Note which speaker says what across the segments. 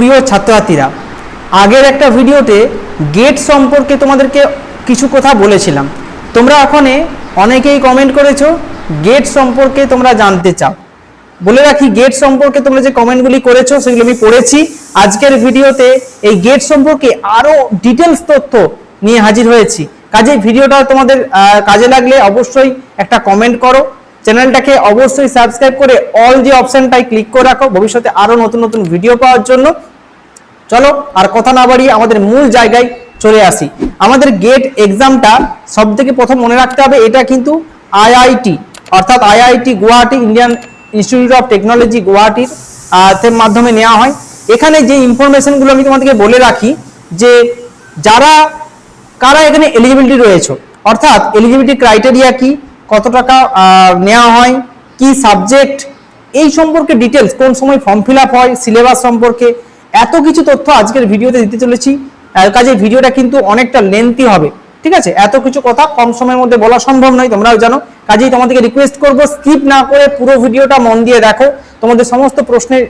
Speaker 1: প্রিয় ছাত্রছাত্রীরা, আগের একটা ভিডিওতে গেট সম্পর্কে তোমাদেরকে কিছু কথা বলেছিলাম। তোমরা ওখানে অনেকেই কমেন্ট করেছো গেট সম্পর্কে তোমরা জানতে চাও। বলে রাখি, গেট সম্পর্কে তোমরা যে কমেন্টগুলি করেছো সেগুলো আমি পড়েছি। আজকের ভিডিওতে এই গেট সম্পর্কে আরো ডিটেলস তথ্য নিয়ে হাজির হয়েছি। কাজেই ভিডিওটা তোমাদের কাজে লাগলে অবশ্যই একটা কমেন্ট করো, চ্যানেলটাকে অবশ্যই সাবস্ক্রাইব করে অল যে অপশনটাই ক্লিক করে রাখো ভবিষ্যতে আরো নতুন নতুন ভিডিও পাওয়ার জন্য। চলো আর কথা না বাড়িয়ে আমাদের মূল জায়গায় চলে আসি। আমাদের গেট এক্সামটা সব থেকে প্রথম মনে রাখতে হবে, এটা কিন্তু আইআইটি অর্থাৎ IIT Guwahati, Indian Institute of Technology গুয়াহাটির মাধ্যমে নেওয়া হয়। এখানে যে ইনফরমেশনগুলো আমি তোমাদেরকে বলে রাখি, যে কারা এখানে এলিজিবিলিটি রয়েছে, অর্থাৎ এলিজিবিলিটি ক্রাইটেরিয়া কি, কত টাকা নেওয়া হয়, কি সাবজেক্ট, এই সম্পর্কে ডিটেলস, কোন সময় ফর্ম ফিল আপ হয়, সিলেবাস সম্পর্কে এত কিছু তথ্য আজকের ভিডিওতে দিতে চলেছি। কাজে ভিডিওটা কিন্তু অনেকটা লেন্থি হবে, ঠিক আছে? এত কিছু কথা কম সময়ের মধ্যে বলা সম্ভব নয়, তোমরাও জানো। কাজেই তোমাদেরকে রিকোয়েস্ট করবো স্কিপ না করে পুরো ভিডিওটা মন দিয়ে দেখো। তোমাদের সমস্ত প্রশ্নের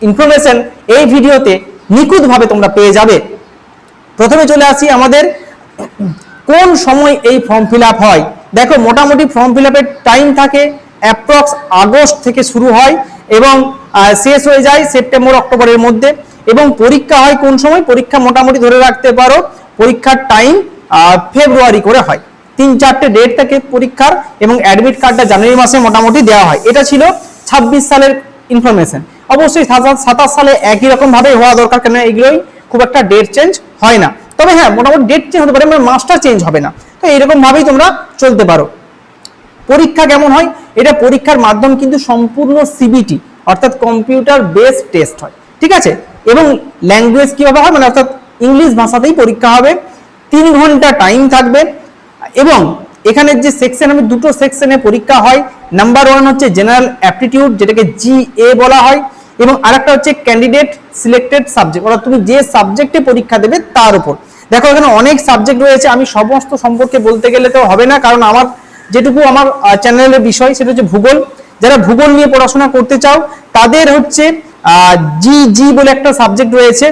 Speaker 1: ইনফরমেশন এই ভিডিওতে নিখুঁতভাবে তোমরা পেয়ে যাবে। প্রথমে চলে আসি আমাদের কোন সময় এই ফর্ম ফিল আপ হয়। দেখো, মোটামুটি ফর্ম ফিল আপের টাইম থাকে অ্যাপ্রক্স আগস্ট থেকে শুরু হয় এবং শেষ হয়ে যায় সেপ্টেম্বর অক্টোবরের মধ্যে। এবং পরীক্ষা হয় কোন সময়? পরীক্ষা মোটামুটি ধরে রাখতে পারো পরীক্ষার টাইম ফেব্রুয়ারি করে হয়। 3-4টে ডেট থাকে পরীক্ষার এবং অ্যাডমিট কার্ডটা জানুয়ারি মাসে মোটামুটি দেওয়া হয়। এটা ছিল 26 সালের ইনফরমেশন। অবশ্যই 27 সালে একই রকম ভাবে হওয়া দরকার, কেন এগুলোই খুব একটা ডেট চেঞ্জ হয় না। তবে হ্যাঁ, মোটামুটি ডেট চেঞ্জ হতে পারে, মাসটা চেঞ্জ হবে না। তো এইরকম ভাবেই তোমরা চলতে পারো। পরীক্ষা কেমন হয়? এটা পরীক্ষার মাধ্যম কিন্তু সম্পূর্ণ সিবিটি অর্থাৎ কম্পিউটার বেসড টেস্ট হয়, ঠিক আছে? এবং ল্যাঙ্গুয়েজ কিভাবে হয়, অর্থাৎ ইংলিশ ভাষাতেই পরীক্ষা হবে। 3 ঘন্টা টাইম থাকবে এবং এখানে যে সেকশন, আমি দুটো সেকশনে পরীক্ষা হয়। নাম্বার 1 হচ্ছে জেনারেল অ্যাপটিটিউড, যেটাকে জিএ বলা হয়, এবং আরেকটা হচ্ছে ক্যান্ডিডেট সিলেক্টেড সাবজেক্ট, অর্থাৎ তুমি যে সাবজেক্টে পরীক্ষা দেবে তার উপর। দেখো, এখানে অনেক সাবজেক্ট রয়েছে, আমি সমস্ত সম্পর্কে বলতে গেলে তো হবে না, কারণ আমার যেটুকু আমার চ্যানেলের বিষয় সেটা হচ্ছে ভূগোল। যারা ভূগোল নিয়ে পড়াশোনা করতে চাও তাদের হচ্ছে জি বলে একটা সাবজেক্ট রয়েছে।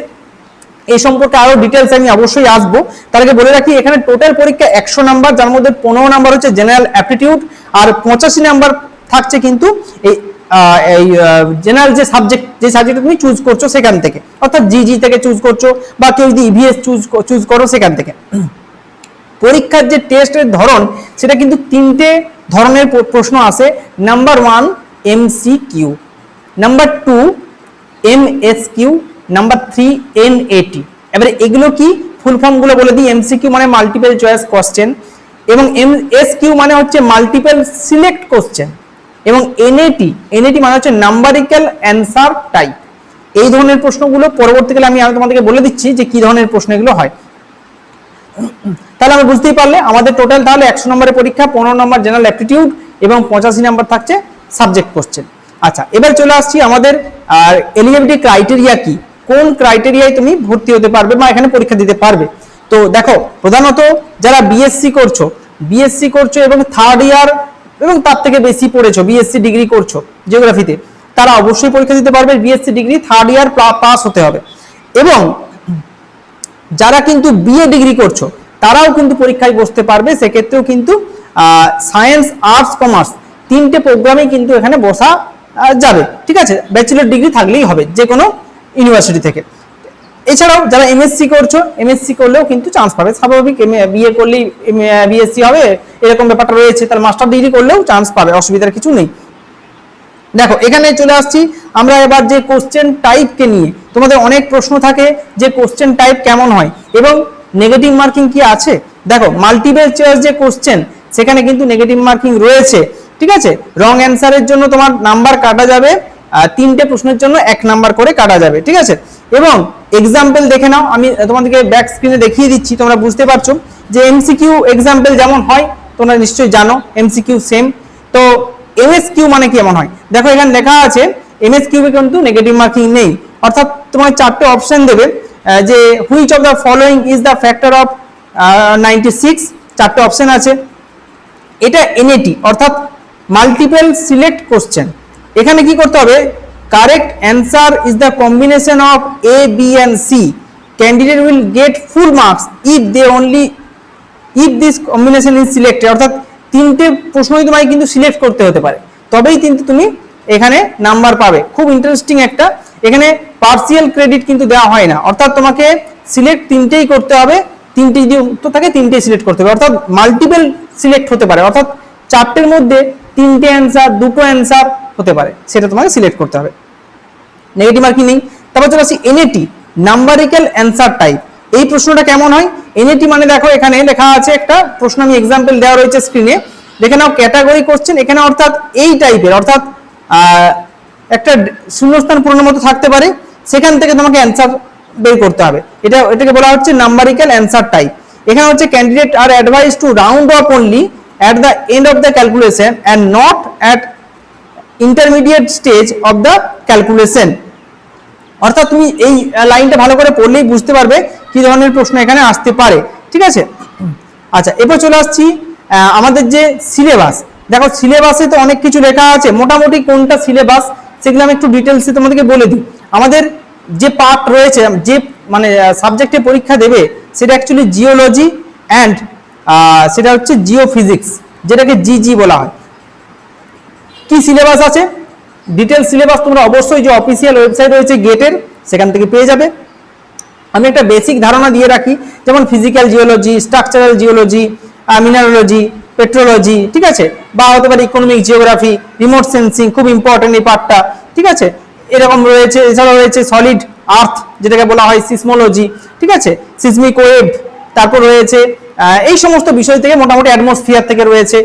Speaker 1: এই সম্পর্কে আরো ডিটেলস আমি অবশ্যই আসবো। তার আগে বলে রাখি, এখানে টোটাল পরীক্ষা 100 নাম্বার, যার মধ্যে 15 নাম্বার হচ্ছে জেনারেল অ্যাপটিটিউড আর 85 নাম্বার থাকছে কিন্তু এই জেনারেল যে সাবজেক্ট তুমি চুজ করছো সেখান থেকে, অর্থাৎ জি থেকে চুজ করছো বা কেউ যদি ইভিএস চুজ করো সেখান থেকে। পরীক্ষার যে টেস্টের ধরন সেটা কিন্তু 3টে ধরনের প্রশ্ন আসে। Number 1 MCQ, number 2 এমএসকিউ, number 3 এনএটি। এবারে এগুলো কি ফুল ফর্ম গুলো বলে দিই। এমসিকিউ মানে মাল্টিপল চয়েস কোশ্চেন, এবং এমএসকিউ মানে হচ্ছে মাল্টিপল সিলেক্ট কোশ্চেন, এবং এনএটি মানে হচ্ছে নাম্বারিক্যাল অ্যান্সার টাইপ। এই ধরনের প্রশ্নগুলো পরবর্তীকালে আমি তোমাদেরকে বলে দিচ্ছি যে কি ধরনের প্রশ্ন এগুলো হয়। তাহলে আমরা বুঝতেই পারলে আমাদের টোটাল তাহলে 100 নম্বরের পরীক্ষা, 15 নম্বর জেনারেল অ্যাপটিটিউড এবং 85 নাম্বার থাকছে সাবজেক্ট কোশ্চেন। আচ্ছা, এবার চলে আসছি আমাদের এলিজিবিলিটি ক্রাইটেরিয়া কি, কোন ক্রাইটেরিয়ায় তুমি ভর্তি হতে পারবে বা এখানে পরীক্ষা দিতে পারবে। তো দেখো, প্রধানত যারা বিএসসি করছো এবং 3rd ইয়ার এবং তার থেকে বেশি পড়েছো, বিএসসি ডিগ্রি করছো জিওগ্রাফিতে, তারা অবশ্যই পরীক্ষা দিতে পারবে। বিএসসি ডিগ্রি 3rd ইয়ার পাস হতে হবে। এবং যারা কিন্তু বিএ ডিগ্রি করছো তারাও কিন্তু পরীক্ষায় বসতে পারবে। সেক্ষেত্রেও কিন্তু সায়েন্স, আর্টস, কমার্স 3টে প্রোগ্রামে কিন্তু এখানে বসা যাবে, ঠিক আছে? ব্যাচেলর ডিগ্রি থাকলেই হবে যে কোনো ইউনিভার্সিটি থেকে। এছাড়াও যারা এমএসসি করছো, এমএসসি করলেও কিন্তু চান্স পাবে, স্বাভাবিক। বিএ করলেই বিএসসি হবে এরকম ব্যাপারটা রয়েছে, তাহলে মাস্টার ডিগ্রি করলেও চান্স পাবে, অসুবিধার কিছু নেই। দেখো, এখানে চলে আসছি আমরা এবার যে কোশ্চেন টাইপকে নিয়ে। তোমাদের অনেক প্রশ্ন থাকে যে কোশ্চেন টাইপ কেমন হয় এবং নেগেটিভ মার্কিং কি আছে। দেখো, মাল্টিপল চয়েস যে কোশ্চেন সেখানে কিন্তু নেগেটিভ মার্কিং রয়েছে, ঠিক আছে? রং অ্যান্সারের জন্য তোমার নাম্বার কাটা যাবে, 3টে প্রশ্নের জন্য 1 নাম্বার করে কাটা যাবে, ঠিক আছে? এবং এক্সাম্পল দেখে নাও, আমি তোমাদেরকে ব্যাক স্ক্রিনে দেখিয়ে দিচ্ছি, তোমরা বুঝতে পারছো যে এমসিকিউ এক্সাম্পল যেমন হয় তোমরা নিশ্চয়ই জানো, এমসিকিউ সেম। তো এমএসকিউ মানে কি এমন হয়? দেখো, এখানে লেখা আছে এমএসকিউ এ কিন্তু নেগেটিভ মার্কিং নেই, অর্থাৎ তোমার 4টে অপশন দেবে যে which of the following is the factor of 96, 4টে অপশন আছে। এটা এনএটি অর্থাৎ মাল্টিপল সিলেক্ট কোশ্চেন। এখানে কি করতে হবে? correct answer is the combination of A, B and C. Candidate will get full marks if this combination is selected. অর্থাৎ তিনটে প্রশ্নই তোমাকে কিন্তু সিলেক্ট করতে হতে পারে, তবেই কিন্তু তুমি এখানে নাম্বার পাবে। খুব ইন্টারেস্টিং একটা, এখানে পার্সিয়াল ক্রেডিট কিন্তু দেওয়া হয় না, অর্থাৎ তোমাকে সিলেক্ট তিনটেই করতে হবে, তিনটে যদি উত্তর থাকে তিনটেই সিলেক্ট করতে হবে, অর্থাৎ মাল্টিপল সিলেক্ট হতে পারে, অর্থাৎ চারটের মধ্যে তিনটে অ্যান্সার, দুটো অ্যান্সার হতে পারে, সেটা তোমাকে সিলেক্ট করতে হবে। নেগেটিভ মার্কিং নেই। তারপর চলে আসি এনএটি, নাম্বারিক্যাল অ্যান্সার টাইপ। এই প্রশ্নটা কেমন হয়? এনএটি মানে দেখো এখানে লেখা আছে একটা প্রশ্ন, আমি এক্সাম্পল দেওয়া রয়েছে স্ক্রিনে, দেখে নাও ক্যাটাগরি কোশ্চেন। এখানে অর্থাৎ এই টাইপের, অর্থাৎ একটা শূন্যস্থান পূরণের মতো থাকতে পারে, সেখান থেকে তোমাকে অ্যান্সার বের করতে হবে। এটাকে বলা হচ্ছে নাম্বারিক্যাল অ্যান্সার টাইপ। এখানে হচ্ছে ক্যান্ডিডেট আর advice to round off only at the end of the calculation and not at intermediate stage of the calculation. অর্থাৎ তুমি এই লাইনটা ভালো করে পড়লেই বুঝতে পারবে কি ধরনের প্রশ্ন এখানে আসতে পারে, ঠিক আছে? আচ্ছা, এরপর চলে আসছি আমাদের যে সিলেবাস। দেখো সিলেবাসে তো অনেক কিছু লেখা আছে, মোটামুটি কোনটা সিলেবাস সেগুলো আমি একটু ডিটেলসে তোমাদেরকে বলে দিই। আমাদের যে পার্ট রয়েছে, যে মানে সাবজেক্টে পরীক্ষা দেবে, সেটা অ্যাকচুয়ালি জিওলজি অ্যান্ড সেটা হচ্ছে জিওফিজিক্স, যেটাকে জিজি বলা হয়। কি সিলেবাস আছে, ডিটেল সিলেবাস তোমরা অবশ্যই যে অফিসিয়াল ওয়েবসাইট রয়েছে গেটের, সেখান থেকে পেয়ে যাবে। আমি একটা বেসিক ধারণা দিয়ে রাখি, যেমন physical geology, structural geology, mineralogy, petrology, ঠিক আছে, বা হতে পারে ইকোনমিক জিওগ্রাফি, রিমোট সেন্সিং, খুব ইম্পর্টেন্ট এই পার্টটা, ঠিক আছে। এরকম রয়েছে, এছাড়াও রয়েছে সলিড আর্থ, যেটাকে বলা হয় সিসমোলজি, ঠিক আছে, সিসমিক ওয়েভ, তারপর রয়েছে এই সমস্ত বিষয় থেকে মোটামুটি অ্যাটমসফিয়ার থেকে রয়েছে,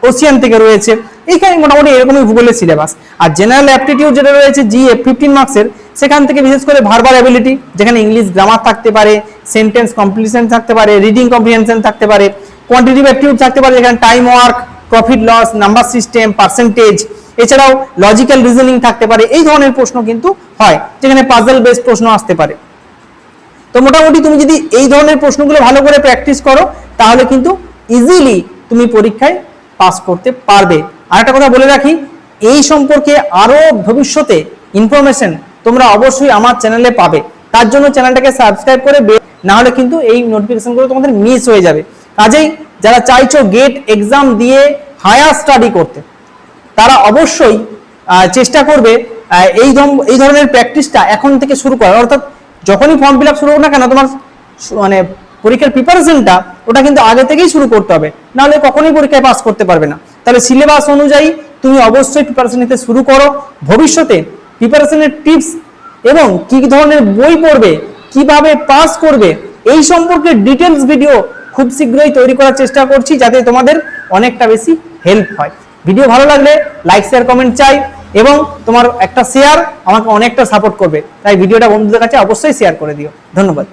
Speaker 1: ওশিয়ান থেকে রয়েছে, এইখানে মোটামুটি এরকমই ভূগোলের সিলেবাস। আর জেনারেল অ্যাপটিটিউড যেটা রয়েছে জিএ 15 মার্কসের, সেখান থেকে বিশেষ করে ভার্বাল অ্যাবিলিটি, যেখানে ইংলিশ গ্রামার থাকতে পারে, সেন্টেন্স কমপ্লিশন থাকতে পারে, রিডিং কম্প্রিহেনশন থাকতে পারে, কোয়ান্টিটিভ অ্যাপটিটিউড থাকতে পারে, যেখানে time work, profit loss, number system, percentage, এছাড়াও লজিক্যাল রিজনিং থাকতে পারে। এই ধরনের প্রশ্ন কিন্তু হয়, যেখানে পাজল বেসড প্রশ্ন আসতে পারে। তো মোটামুটি তুমি যদি এই ধরনের প্রশ্নগুলো ভালো করে প্র্যাকটিস করো, তাহলে কিন্তু ইজিলি তুমি পরীক্ষায় পাস করতে পারবে। আর একটা কথা বলে রাখি, এই সম্পর্কে আরো ভবিষ্যতে ইনফরমেশন তোমরা অবশ্যই আমার চ্যানেলে পাবে, তার জন্য চ্যানেলটাকে সাবস্ক্রাইব করে, না হলে কিন্তু এই নোটিফিকেশনগুলো তোমাদের মিস হয়ে যাবে। কাজেই যারা চাইছো গেট এক্সাম দিয়ে হায়ার স্টাডি করতে, তারা অবশ্যই চেষ্টা করবে এই ধরনের প্র্যাকটিসটা এখন থেকে শুরু করার। অর্থাৎ যখনই ফর্ম ফিল আপ শুরু হোক না কেন, তোমার মানে পরীক্ষার প্রিপারেশনটা ওটা কিন্তু আগে থেকেই শুরু করতে হবে, নাহলে কখনোই পরীক্ষায় পাস করতে পারবে না। তাহলে সিলেবাস অনুযায়ী তুমি অবশ্যই প্রিপারেশন নিতে শুরু করো। ভবিষ্যতে প্রিপারেশনের টিপস এবং কি ধরনের বই পড়বে, কিভাবে পাস করবে, এই সম্পর্কে ডিটেলস ভিডিও খুব শীঘ্রই তৈরি করার চেষ্টা করছি, যাতে তোমাদের অনেকটা বেশি হেল্প হয়। ভিডিও ভালো লাগলে লাইক, শেয়ার, কমেন্ট চাই, এবং তোমার একটা শেয়ার আমাকে অনেকটা সাপোর্ট করবে, তাই ভিডিওটা বন্ধুদের কাছে অবশ্যই শেয়ার করে দিও। ধন্যবাদ।